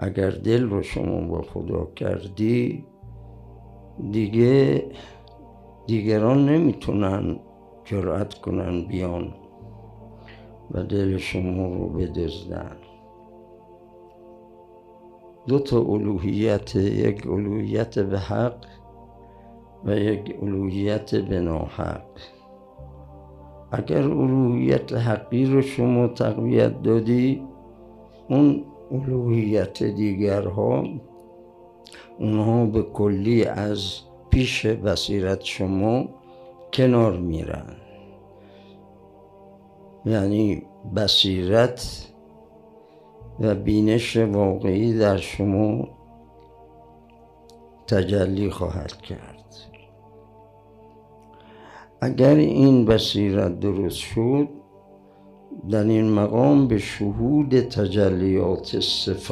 اگر دل رو شما با خدا کردی، دیگران نمیتونن جرأت کنن بیان و دل شما رو بدزدن. دو تا الوهیت، یک الوهیت به حق و یک الوهیت به ناحق. اگر الوهیت حقی رو شما تقویت دادی، اون الوهیت دیگرها اونها به کلی از پیش بصیرت شما کنار میرن. یعنی بصیرت و بینش واقعی در شما تجلی خواهد کرد. اگر این بصیرت درست شد، در این مقام به شهود تجلیات صفات